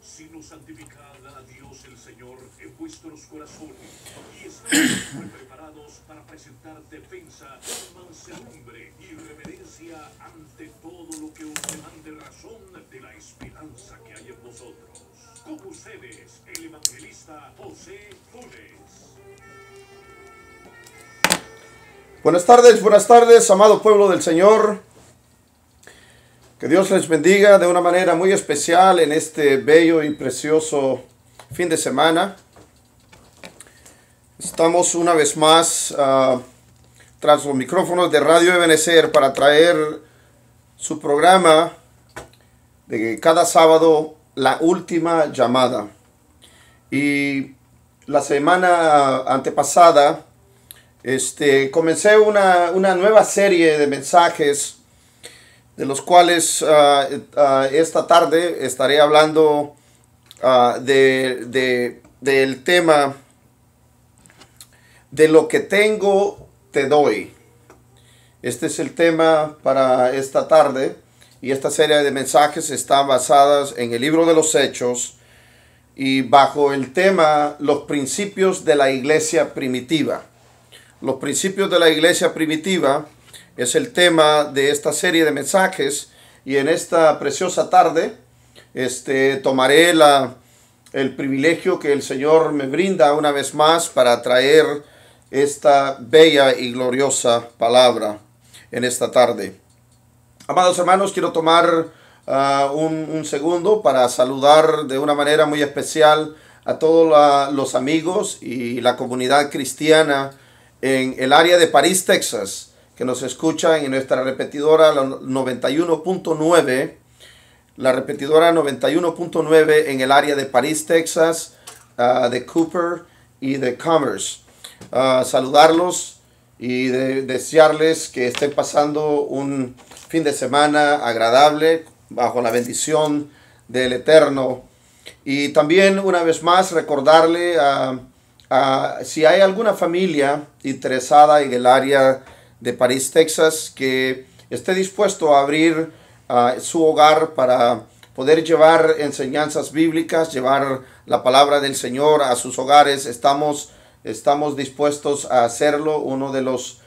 sino santificad a Dios el Señor en vuestros corazones, y estad siempre preparados para presentar defensa con mansedumbre y reverencia ante todo lo que os demande razón de la esperanza que hay en vosotros. Con ustedes, el evangelista José Funes. Buenas tardes, amado pueblo del Señor. Que Dios les bendiga de una manera muy especial en este bello y precioso fin de semana. Estamos una vez más tras los micrófonos de Radio Ebenecer para traer su programa de cada sábado, La Última Llamada. Y la semana antepasada comencé una nueva serie de mensajes de los cuales esta tarde estaré hablando del tema de lo que tengo te doy. Este es el tema para esta tarde, y esta serie de mensajes está basadas en el libro de los Hechos y bajo el tema los principios de la iglesia primitiva. Los principios de la iglesia primitiva es el tema de esta serie de mensajes, y en esta preciosa tarde tomaré el privilegio que el Señor me brinda una vez más para traer esta bella y gloriosa palabra en esta tarde. Amados hermanos, quiero tomar un segundo para saludar de una manera muy especial a todos los amigos y la comunidad cristiana en el área de París, Texas, que nos escuchan en nuestra repetidora 91.9, la repetidora 91.9 en el área de París, Texas, de Cooper y de Commerce. Saludarlos y desearles que estén pasando un fin de semana agradable bajo la bendición del Eterno. Y también una vez más recordarle si hay alguna familia interesada en el área de París, Texas, que esté dispuesto a abrir su hogar para poder llevar enseñanzas bíblicas, llevar la palabra del Señor a sus hogares. Estamos dispuestos a hacerlo. Uno de los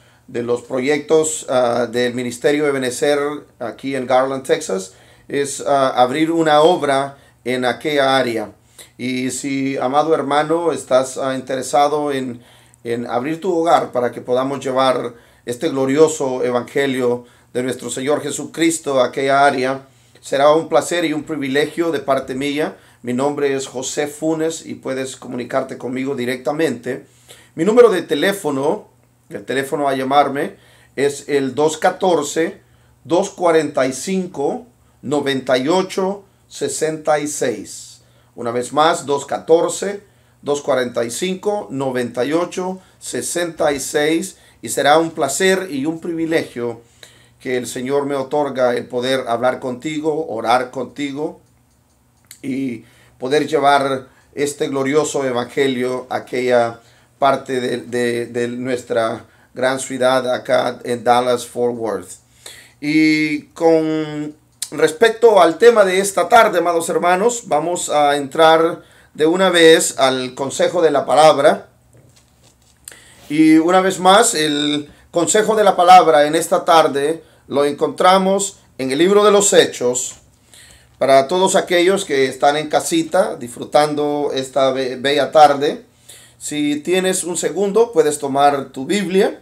proyectos del Ministerio Ebenecer aquí en Garland, Texas, es abrir una obra en aquella área. Y si, amado hermano, estás interesado en abrir tu hogar para que podamos llevar este glorioso evangelio de nuestro Señor Jesucristo a aquella área, será un placer y un privilegio de parte mía. Mi nombre es José Funes y puedes comunicarte conmigo directamente. Mi número de teléfono, el teléfono a llamarme, es el 214-245-9866. Una vez más, 214-245-9866. Y será un placer y un privilegio que el Señor me otorga el poder hablar contigo, orar contigo y poder llevar este glorioso evangelio a aquella parte de nuestra gran ciudad acá en Dallas, Fort Worth. Y con respecto al tema de esta tarde, amados hermanos, vamos a entrar de una vez al consejo de la palabra. Y una vez más, el consejo de la palabra en esta tarde lo encontramos en el libro de los Hechos. Para todos aquellos que están en casita disfrutando esta bella tarde, si tienes un segundo, puedes tomar tu Biblia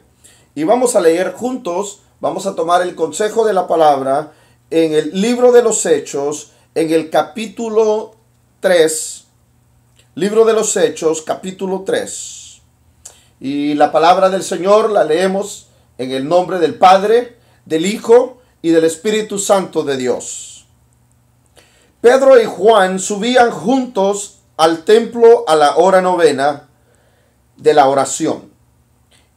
y vamos a leer juntos. Vamos a tomar el consejo de la palabra en el libro de los Hechos, en el capítulo 3. Libro de los Hechos, capítulo 3. Y la palabra del Señor la leemos en el nombre del Padre, del Hijo y del Espíritu Santo de Dios. Pedro y Juan subían juntos al templo a la hora novena de la oración.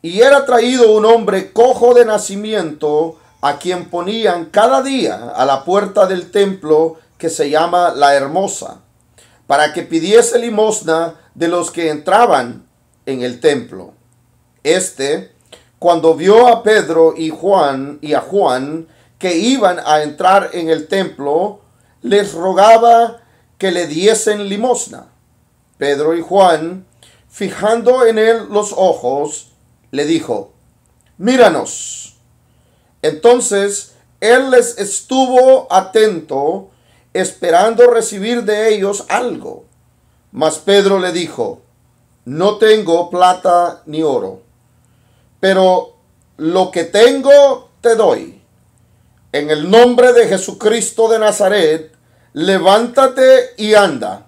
Y era traído un hombre cojo de nacimiento, a quien ponían cada día a la puerta del templo que se llama La Hermosa, para que pidiese limosna de los que entraban en el templo. Cuando vio a Pedro y a Juan que iban a entrar en el templo, les rogaba que le diesen limosna. Pedro y Juan, fijando en él los ojos, le dijo: míranos. Entonces él les estuvo atento, esperando recibir de ellos algo. Mas Pedro le dijo: no tengo plata ni oro, pero lo que tengo te doy. En el nombre de Jesucristo de Nazaret, levántate y anda.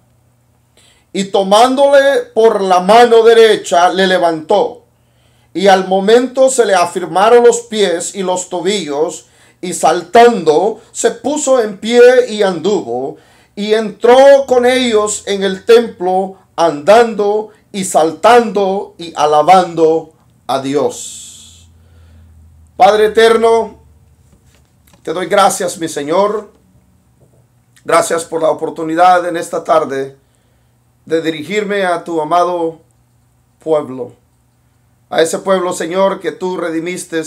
Y tomándole por la mano derecha, le levantó. Y al momento se le afirmaron los pies y los tobillos, y saltando se puso en pie y anduvo, y entró con ellos en el templo, andando y saltando y alabando a Dios. Padre eterno, te doy gracias, mi Señor. Gracias por la oportunidad en esta tarde de dirigirme a tu amado pueblo. A ese pueblo, Señor, que tú redimiste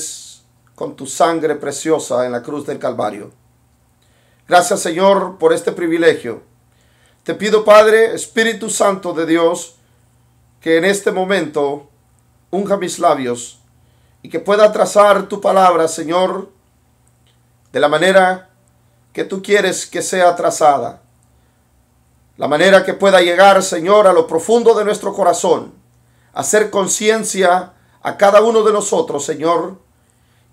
con tu sangre preciosa en la cruz del Calvario. Gracias, Señor, por este privilegio. Te pido, Padre, Espíritu Santo de Dios, que en este momento unja mis labios y que pueda trazar tu palabra, Señor, de la manera que tú quieres que sea trazada. La manera que pueda llegar, Señor, a lo profundo de nuestro corazón, hacer conciencia a cada uno de nosotros, Señor,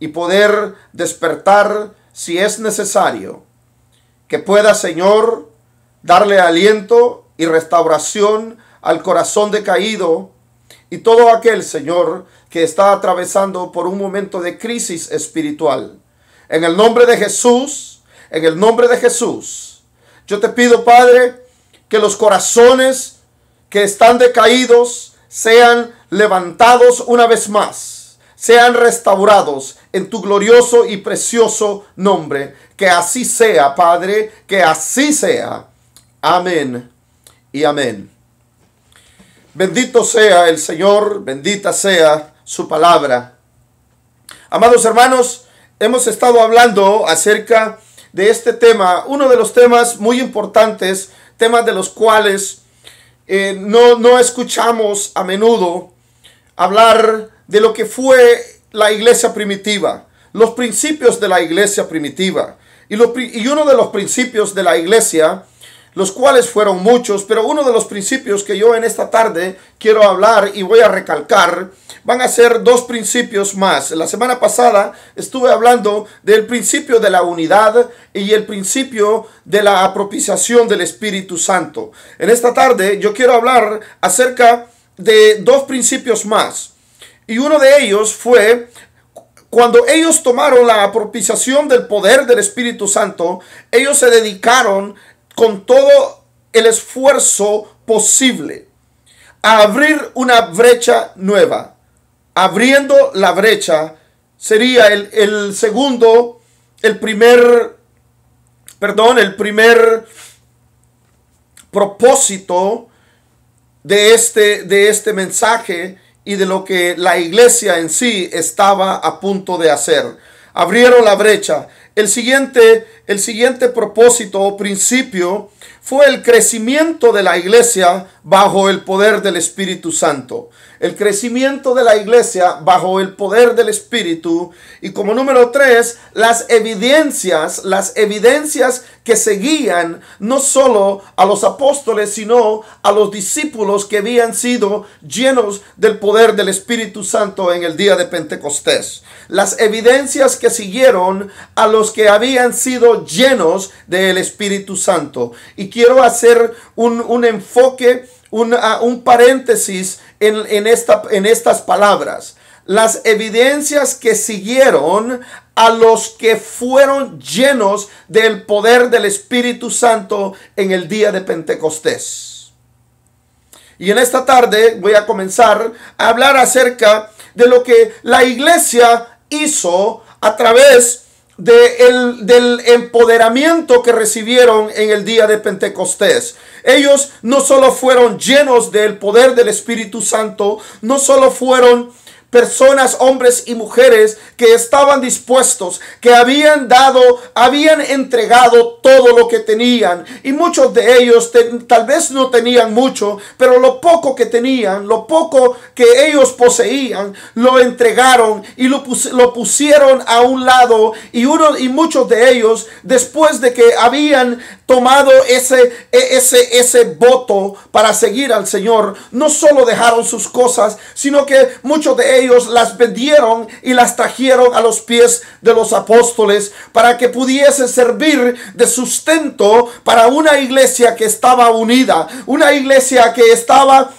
y poder despertar si es necesario. Que pueda, Señor, darle aliento y restauración al corazón decaído y todo aquel, Señor, que está atravesando por un momento de crisis espiritual. En el nombre de Jesús, en el nombre de Jesús, yo te pido, Padre, que los corazones que están decaídos sean levantados una vez más, sean restaurados en tu glorioso y precioso nombre. Que así sea, Padre, que así sea. Amén y amén. Bendito sea el Señor, bendita sea su palabra. Amados hermanos, hemos estado hablando acerca de este tema, uno de los temas muy importantes, temas de los cuales no escuchamos a menudo hablar de lo que fue la iglesia primitiva, los principios de la iglesia primitiva. Y uno de los principios de la iglesia, los cuales fueron muchos, pero uno de los principios que yo en esta tarde quiero hablar y voy a recalcar, van a ser dos principios más. La semana pasada estuve hablando del principio de la unidad y el principio de la propiciación del Espíritu Santo. En esta tarde yo quiero hablar acerca de dos principios más. Y uno de ellos fue cuando ellos tomaron la propiciación del poder del Espíritu Santo, ellos se dedicaron con todo el esfuerzo posible a abrir una brecha nueva. Abriendo la brecha sería el primer propósito de este mensaje y de lo que la iglesia en sí estaba a punto de hacer. Abrieron la brecha. El siguiente propósito o principio fue el crecimiento de la iglesia bajo el poder del Espíritu Santo. El crecimiento de la iglesia bajo el poder del Espíritu. Y como número 3, las evidencias que seguían no solo a los apóstoles, sino a los discípulos que habían sido llenos del poder del Espíritu Santo en el día de Pentecostés. Las evidencias que siguieron a los que habían sido llenos del Espíritu Santo. Y quiero hacer un enfoque, un paréntesis en estas palabras. Las evidencias que siguieron a los que fueron llenos del poder del Espíritu Santo en el día de Pentecostés. Y en esta tarde voy a comenzar a hablar acerca de lo que la iglesia hizo a través del empoderamiento que recibieron en el día de Pentecostés. Ellos no solo fueron llenos del poder del Espíritu Santo, no solo fueron personas, hombres y mujeres que estaban dispuestos, que habían entregado todo lo que tenían. Y muchos de ellos tal vez no tenían mucho, pero lo poco que tenían, lo poco que ellos poseían, lo entregaron y lo pusieron a un lado. Y muchos de ellos, después de que habían tomado ese voto para seguir al Señor, no solo dejaron sus cosas, sino que muchos de ellos las vendieron y las trajeron a los pies de los apóstoles para que pudiese servir de sustento para una iglesia que estaba unida, una iglesia que estaba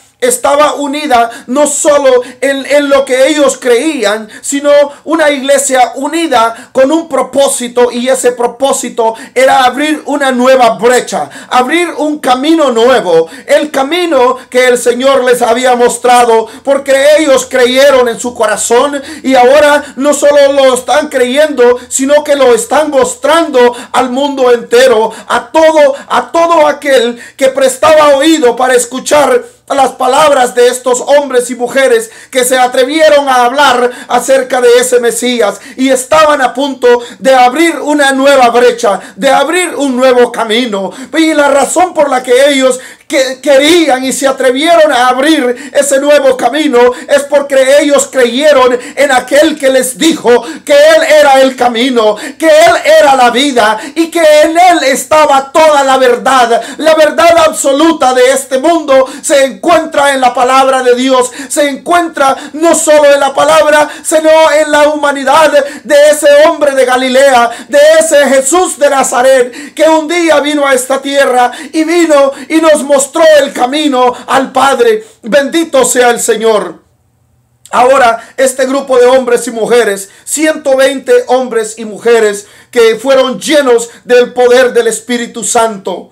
unida no solo en lo que ellos creían, sino una iglesia unida con un propósito, y ese propósito era abrir una nueva brecha, abrir un camino nuevo, el camino que el Señor les había mostrado, porque ellos creyeron en su corazón y ahora no solo lo están creyendo, sino que lo están mostrando al mundo entero, a todo aquel que prestaba oído para escuchar las palabras de estos hombres y mujeres que se atrevieron a hablar acerca de ese Mesías y estaban a punto de abrir una nueva brecha, de abrir un nuevo camino. Y la razón por la que ellos querían y se atrevieron a abrir ese nuevo camino es porque ellos creyeron en aquel que les dijo que Él era el camino, que Él era la vida y que en Él estaba toda la verdad absoluta de este mundo. Se encuentra en la palabra de Dios, se encuentra no solo en la palabra, sino en la humanidad de ese hombre de Galilea, de ese Jesús de Nazaret, que un día vino a esta tierra y nos mostró el camino al Padre. Bendito sea el Señor. Ahora este grupo de hombres y mujeres, 120 hombres y mujeres que fueron llenos del poder del Espíritu Santo,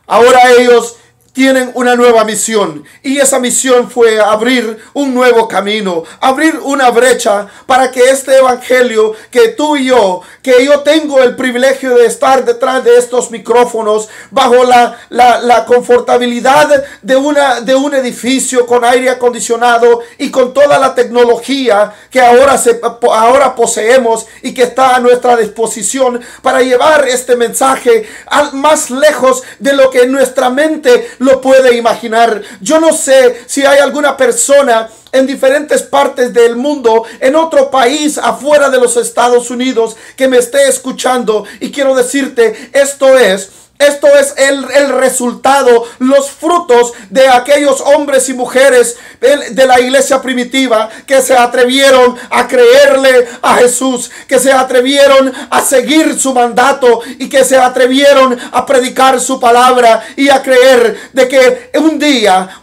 ahora ellos tienen una nueva misión, y esa misión fue abrir un nuevo camino, abrir una brecha para que este evangelio que tú y yo, que yo tengo el privilegio de estar detrás de estos micrófonos bajo la confortabilidad de un edificio con aire acondicionado y con toda la tecnología que ahora poseemos y que está a nuestra disposición para llevar este mensaje más lejos de lo que nuestra mente lo puede imaginar. Yo no sé si hay alguna persona en diferentes partes del mundo, en otro país afuera de los Estados Unidos, que me esté escuchando, y quiero decirte, esto es el resultado, los frutos de aquellos hombres y mujeres de la iglesia primitiva que se atrevieron a creerle a Jesús, que se atrevieron a seguir su mandato y que se atrevieron a predicar su palabra y a creer de que un día,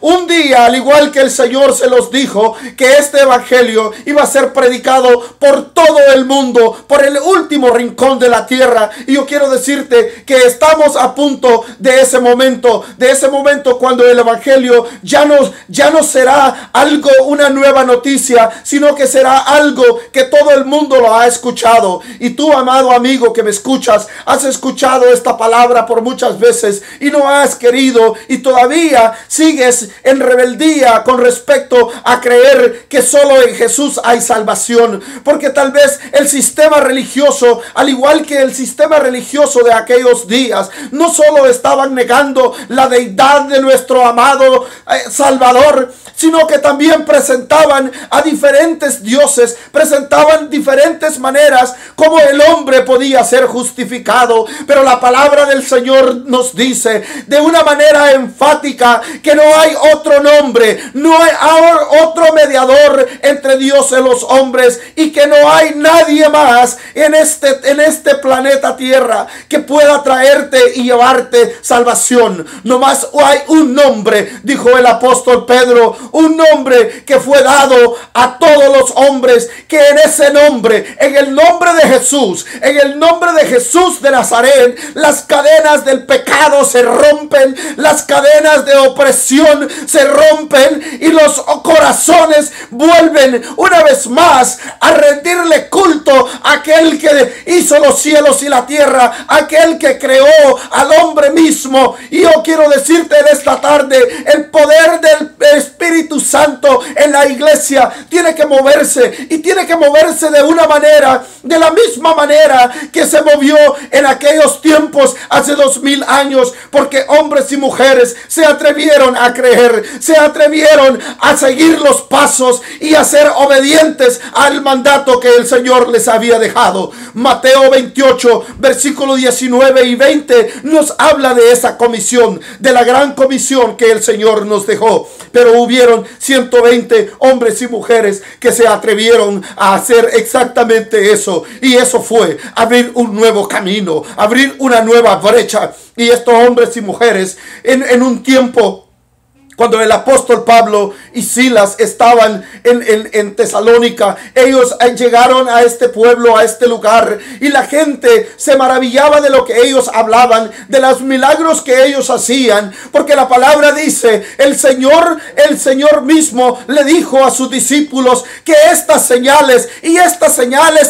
al igual que el Señor se los dijo, que este evangelio iba a ser predicado por todo el mundo, por el último rincón de la tierra. Y yo quiero decirte que estamos a punto de ese momento cuando el evangelio ya no será algo, una nueva noticia, sino que será algo que todo el mundo lo ha escuchado. Y tú, amado amigo que me escuchas, has escuchado esta palabra por muchas veces y no has querido, y todavía sigues en rebeldía con respecto a creer que solo en Jesús hay salvación, porque tal vez el sistema religioso, al igual que el sistema religioso de aquellos días, no solo estaban negando la deidad de nuestro amado Salvador, sino que también presentaban a diferentes dioses, presentaban diferentes maneras como el hombre podía ser justificado. Pero la palabra del Señor nos dice de una manera enfática que no hay otro nombre, no hay otro mediador entre Dios y los hombres, y que no hay nadie más en este planeta Tierra que pueda traerte y llevarte salvación. Nomás hay un nombre, dijo el apóstol Pedro, un nombre que fue dado a todos los hombres, que en ese nombre, en el nombre de Jesús, en el nombre de Jesús de Nazaret, las cadenas del pecado se rompen, las cadenas de opresión se rompen, y los corazones vuelven una vez más a rendirle culto a aquel que hizo los cielos y la tierra, aquel que creó al hombre mismo. Y yo quiero decirte en esta tarde, el poder del Espíritu Santo en la iglesia tiene que moverse, y tiene que moverse de una manera, de la misma manera que se movió en aquellos tiempos hace 2000 años, porque hombres y mujeres se atrevieron a creer, se atrevieron a seguir los pasos y a ser obedientes al mandato que el Señor les había dejado. Mateo 28, versículos 19 y 20 nos habla de esa comisión, de la gran comisión que el Señor nos dejó. Pero hubieron 120 hombres y mujeres que se atrevieron a hacer exactamente eso, y eso fue abrir un nuevo camino, abrir una nueva brecha. Y estos hombres y mujeres en un tiempo cuando el apóstol Pablo y Silas estaban en Tesalónica, ellos llegaron a este pueblo, a este lugar, y la gente se maravillaba de lo que ellos hablaban, de los milagros que ellos hacían, porque la palabra dice, el Señor mismo le dijo a sus discípulos que estas señales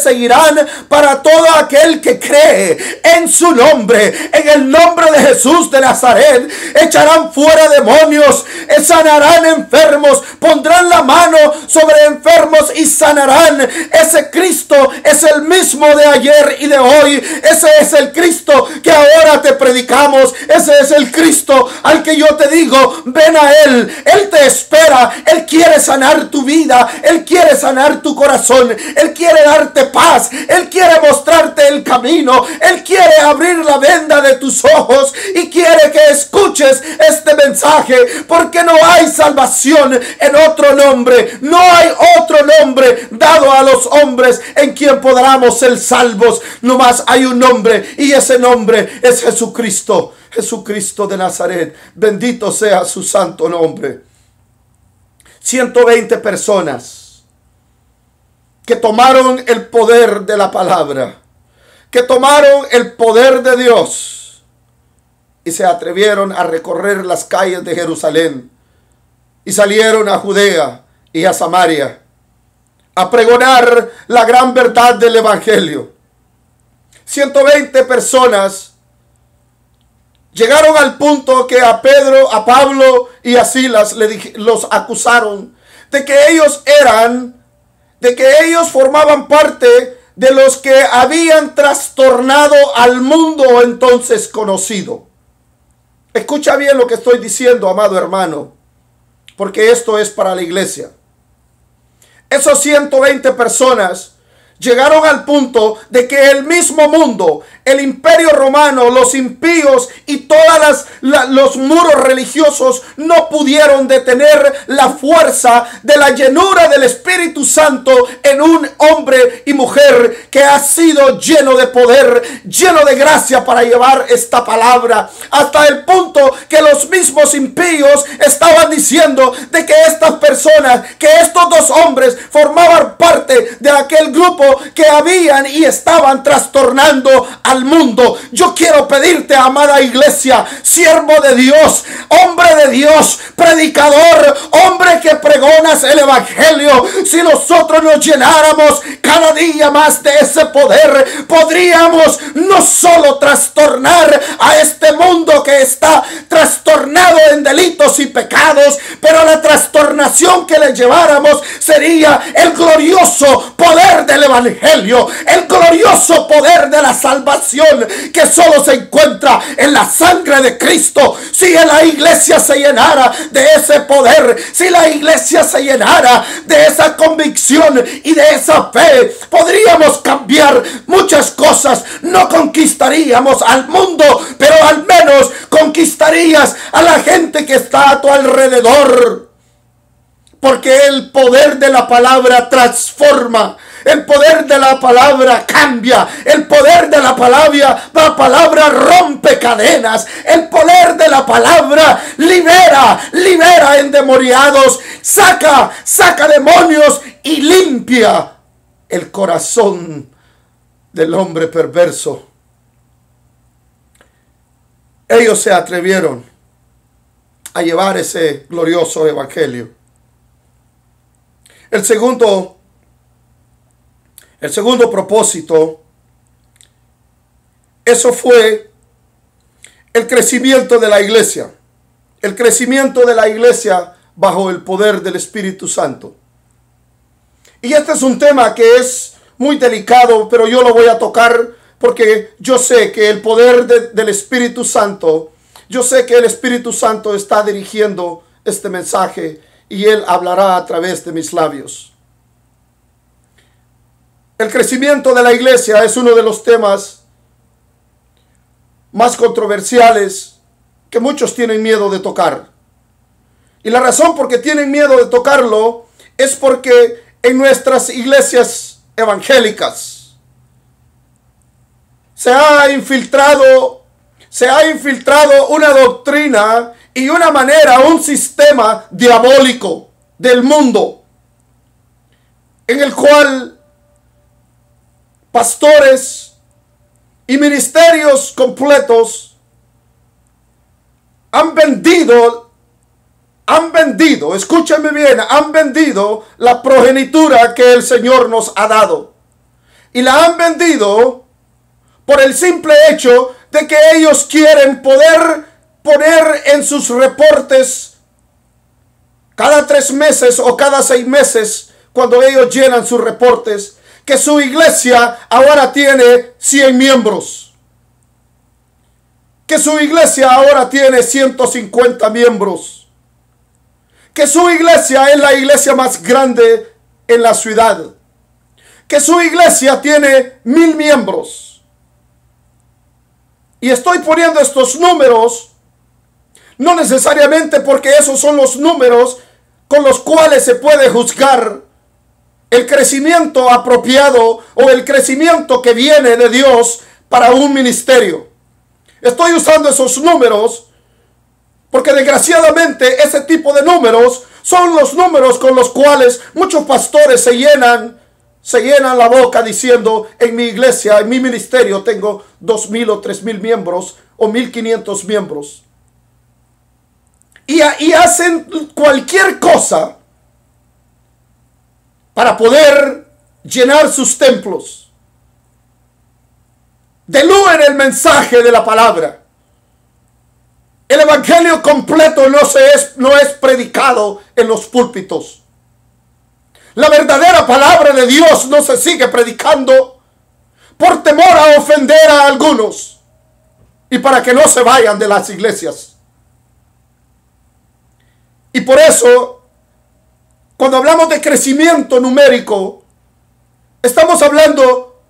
seguirán para todo aquel que cree en su nombre. En el nombre de Jesús de Nazaret echarán fuera demonios, sanarán enfermos, pondrán la mano sobre enfermos y sanarán. Ese Cristo es el mismo de ayer y de hoy. Ese es el Cristo que ahora te predicamos. Ese es el Cristo al que yo te digo, ven a Él. Él te espera. Él quiere sanar tu vida. Él quiere sanar tu corazón. Él quiere darte paz. Él quiere mostrarte el camino. Él quiere abrir la venda de tus ojos y quiere que escuches este mensaje, porque no hay salvación en otro nombre. No hay otro nombre dado a los hombres en quien podamos ser salvos. Nomás hay un nombre, y ese nombre es Jesucristo. Jesucristo de Nazaret. Bendito sea su santo nombre. 120 personas que tomaron el poder de la palabra, que tomaron el poder de Dios y se atrevieron a recorrer las calles de Jerusalén. Y salieron a Judea y a Samaria a pregonar la gran verdad del evangelio. 120 personas llegaron al punto que a Pedro, a Pablo y a Silas los acusaron de que ellos formaban parte de los que habían trastornado al mundo entonces conocido. Escucha bien lo que estoy diciendo, amado hermano, porque esto es para la iglesia. Esos 120 personas llegaron al punto de que el mismo mundo, el imperio romano, los impíos y todos los muros religiosos no pudieron detener la fuerza de la llenura del Espíritu Santo en un hombre y mujer que ha sido lleno de poder, lleno de gracia para llevar esta palabra, hasta el punto que los mismos impíos estaban diciendo de que estas personas, que estos dos hombres formaban parte de aquel grupo que habían y estaban trastornando al mundo. Yo quiero pedirte, amada iglesia, siervo de Dios, hombre de Dios, predicador, hombre que pregonas el evangelio, si nosotros nos llenáramos cada día más de ese poder, podríamos no solo trastornar a este mundo que está trastornado en delitos y pecados, pero la trastornación que le lleváramos sería el glorioso poder del evangelio, el glorioso poder de la salvación que solo se encuentra en la sangre de Cristo. Si la iglesia se llenara de ese poder, si la iglesia se llenara de esa convicción y de esa fe, podríamos cambiar muchas cosas. No conquistaríamos al mundo, pero al menos conquistarías a la gente que está a tu alrededor, porque el poder de la palabra transforma. El poder de la palabra cambia. El poder de la palabra rompe cadenas. El poder de la palabra libera endemoniados, saca demonios y limpia el corazón del hombre perverso. Ellos se atrevieron a llevar ese glorioso evangelio. El segundo propósito, eso fue el crecimiento de la iglesia. El crecimiento de la iglesia bajo el poder del Espíritu Santo. Y este es un tema que es muy delicado, pero yo lo voy a tocar porque yo sé que el poder del Espíritu Santo, yo sé que el Espíritu Santo está dirigiendo este mensaje y Él hablará a través de mis labios. El crecimiento de la iglesia es uno de los temas más controversiales que muchos tienen miedo de tocar. Y la razón por que tienen miedo de tocarlo es porque en nuestras iglesias evangélicas se ha infiltrado una doctrina y una manera, un sistema diabólico del mundo, en el cual pastores y ministerios completos han vendido, escúchame bien, han vendido la progenitura que el Señor nos ha dado. Y la han vendido por el simple hecho de que ellos quieren poder poner en sus reportes cada 3 meses o cada 6 meses, cuando ellos llenan sus reportes, que su iglesia ahora tiene 100 miembros. Que su iglesia ahora tiene 150 miembros. Que su iglesia es la iglesia más grande en la ciudad. Que su iglesia tiene 1000 miembros. Y estoy poniendo estos números no necesariamente porque esos son los números con los cuales se puede juzgar el crecimiento apropiado o el crecimiento que viene de Dios para un ministerio. Estoy usando esos números porque desgraciadamente ese tipo de números son los números con los cuales muchos pastores se llenan la boca diciendo: en mi iglesia, en mi ministerio tengo 2000 o 3000 miembros o 1500 miembros. Y hacen cualquier cosa para poder llenar sus templos. Dilúen el mensaje de la palabra. El evangelio completo no es predicado en los púlpitos. La verdadera palabra de Dios no se sigue predicando por temor a ofender a algunos y para que no se vayan de las iglesias. Y por eso, cuando hablamos de crecimiento numérico, estamos hablando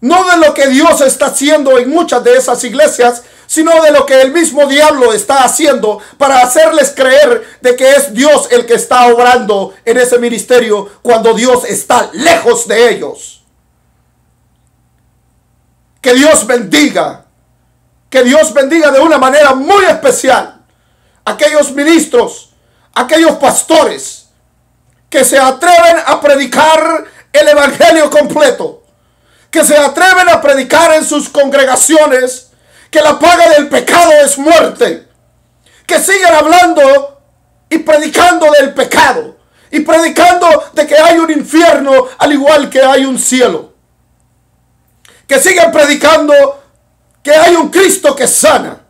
no de lo que Dios está haciendo en muchas de esas iglesias, sino de lo que el mismo diablo está haciendo para hacerles creer de que es Dios el que está obrando en ese ministerio cuando Dios está lejos de ellos. Que Dios bendiga de una manera muy especial aquellos ministros, aquellos pastores que se atreven a predicar el evangelio completo, que se atreven a predicar en sus congregaciones que la paga del pecado es muerte, que siguen hablando y predicando del pecado y predicando de que hay un infierno al igual que hay un cielo, que siguen predicando que hay un Cristo que sana,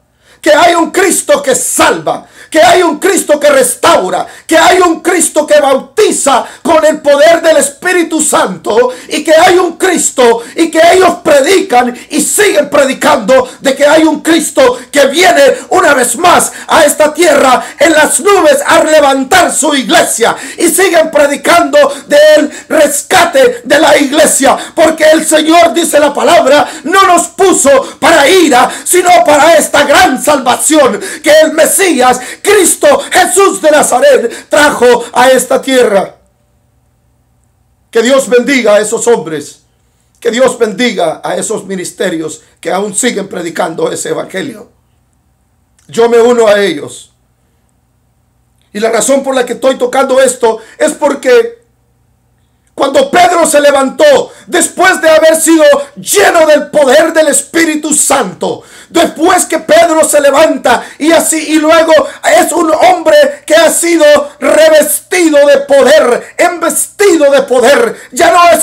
que hay un Cristo que salva, que hay un Cristo que restaura, que hay un Cristo que bautiza con el poder del Espíritu Santo, y que hay un Cristo, y que ellos predican y siguen predicando de que hay un Cristo que viene una vez más a esta tierra en las nubes a levantar su iglesia, y siguen predicando del rescate de la iglesia, porque el Señor, dice la palabra, no nos puso para ira, sino para esta gran salvación que el Mesías, Cristo Jesús de Nazaret, trajo a esta tierra. Que Dios bendiga a esos hombres, que Dios bendiga a esos ministerios que aún siguen predicando ese evangelio. Yo me uno a ellos. Y la razón por la que estoy tocando esto es porque cuando Pedro se levantó, después de haber sido lleno del poder del Espíritu Santo, después que Pedro se levanta y luego es un hombre que ha sido revestido de poder, embestido de poder, ya no es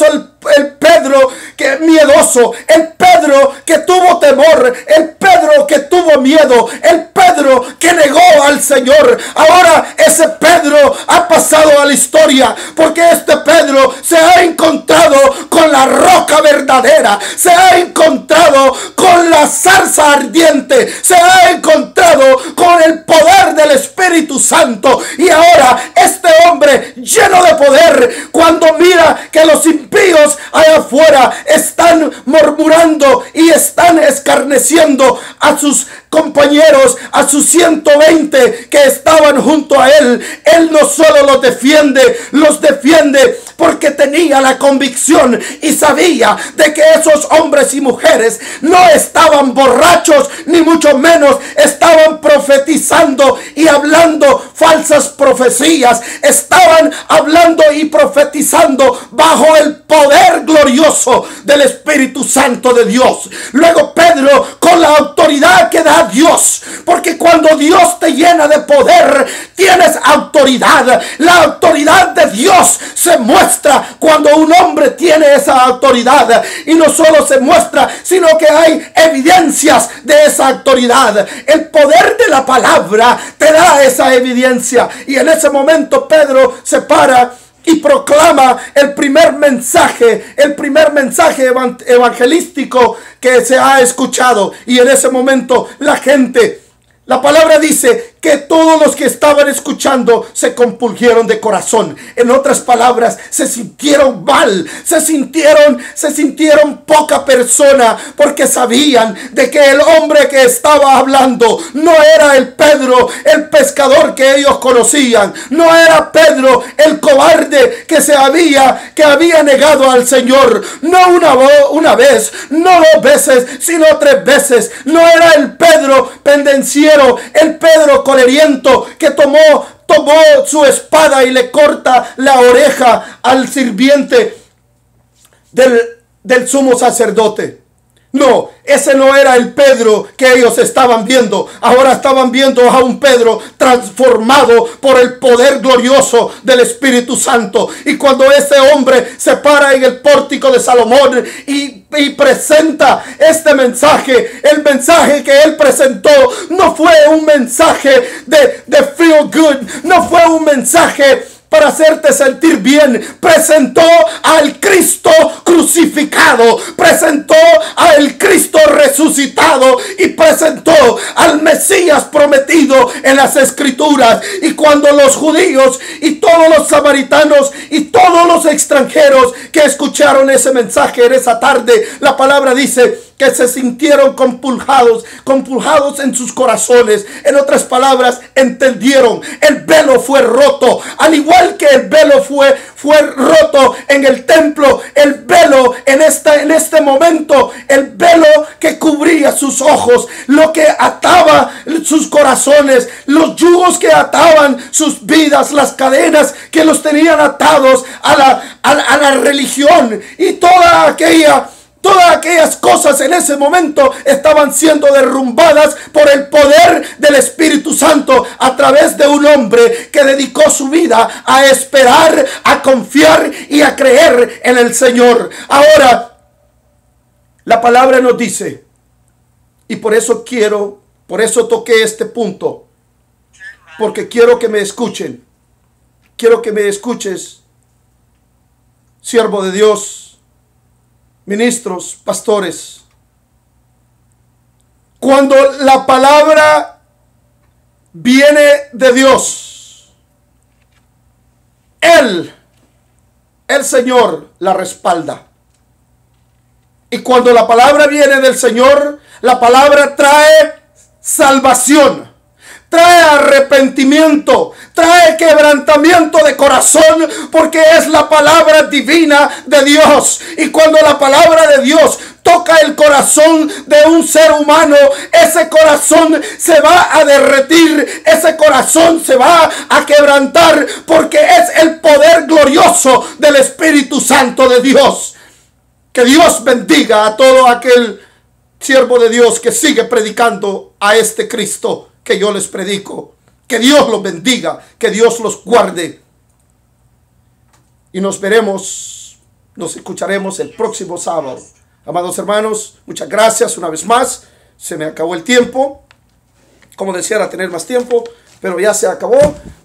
el Pedro que miedoso, el Pedro que tuvo temor, el Pedro que tuvo miedo, el Pedro que negó al Señor. Ahora ese Pedro ha pasado a la historia, porque este Pedro se ha encontrado con la roca verdadera, se ha encontrado con la zarza ardiente, se ha encontrado con el poder del Espíritu Santo. Y ahora este hombre lleno de poder, cuando mira que los impíos allá afuera están murmurando y están escarneciendo a sus compañeros, a sus 120 que estaban junto a él, él no solo los defiende porque tenía la convicción y sabía de que esos hombres y mujeres no estaban borrachos, ni mucho menos estaban profetizando y hablando falsas profecías, estaban hablando y profetizando bajo el poder glorioso del Espíritu Santo de Dios. Luego Pedro, con la autoridad que da Dios, porque cuando Dios te llena de poder, tienes autoridad. La autoridad de Dios se muestra cuando un hombre tiene esa autoridad, y no solo se muestra, sino que hay evidencias de esa autoridad. El poder de la palabra te da esa evidencia, y en ese momento Pedro se para y proclama el primer mensaje evangelístico que se ha escuchado. Y en ese momento la palabra dice que todos los que estaban escuchando se compungieron de corazón. En otras palabras, se sintieron mal, se sintieron poca persona, porque sabían de que el hombre que estaba hablando no era el Pedro, el pescador que ellos conocían, no era Pedro, el cobarde que había negado al Señor, no una vez, no 2 veces, sino 3 veces. No era el Pedro pendenciero, el Pedro coleriento que tomó su espada y le corta la oreja al sirviente del sumo sacerdote. No, ese no era el Pedro que ellos estaban viendo. Ahora estaban viendo a un Pedro transformado por el poder glorioso del Espíritu Santo. Y cuando ese hombre se para en el pórtico de Salomón y presenta este mensaje, el mensaje que él presentó no fue un mensaje de feel good, no fue un mensaje para hacerte sentir bien. Presentó al Cristo crucificado, presentó al Cristo resucitado y presentó al Mesías prometido en las Escrituras. Y cuando los judíos y todos los samaritanos y todos los extranjeros que escucharon ese mensaje en esa tarde, la palabra dice que se sintieron compulsados en sus corazones. En otras palabras, entendieron. El velo fue roto, al igual que el velo fue roto en el templo. El velo en este momento, el velo que cubría sus ojos, lo que ataba sus corazones, los yugos que ataban sus vidas, las cadenas que los tenían atados a la religión, y todas aquellas cosas en ese momento estaban siendo derrumbadas por el poder del Espíritu Santo a través de un hombre que dedicó su vida a esperar, a confiar y a creer en el Señor. Ahora, la palabra nos dice, y por eso toqué este punto, porque quiero que me escuchen, quiero que me escuches, siervo de Dios, ministros, pastores. Cuando la palabra viene de Dios, el Señor la respalda. Y cuando la palabra viene del Señor, la palabra trae salvación, trae arrepentimiento, trae quebrantamiento de corazón, porque es la palabra divina de Dios. Y cuando la palabra de Dios toca el corazón de un ser humano, ese corazón se va a derretir, ese corazón se va a quebrantar, porque es el poder glorioso del Espíritu Santo de Dios. Que Dios bendiga a todo aquel siervo de Dios que sigue predicando a este Cristo que yo les predico. Que Dios los bendiga, que Dios los guarde. Y nos veremos Nos escucharemos el próximo sábado. Amados hermanos, muchas gracias una vez más. Se me acabó el tiempo. Como deseara tener más tiempo, pero ya se acabó.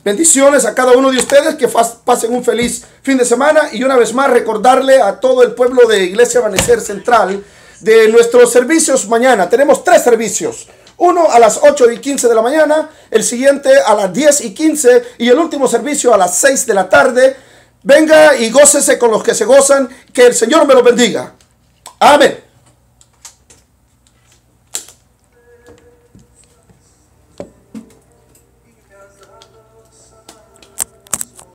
Bendiciones a cada uno de ustedes, que pasen un feliz fin de semana. Y una vez más recordarle a todo el pueblo de Iglesia Amanecer Central de nuestros servicios mañana. Tenemos 3 servicios. Uno a las 8:15 de la mañana, el siguiente a las 10:15 y el último servicio a las 6 de la tarde. Venga y gócese con los que se gozan. Que el Señor me lo bendiga. Amén.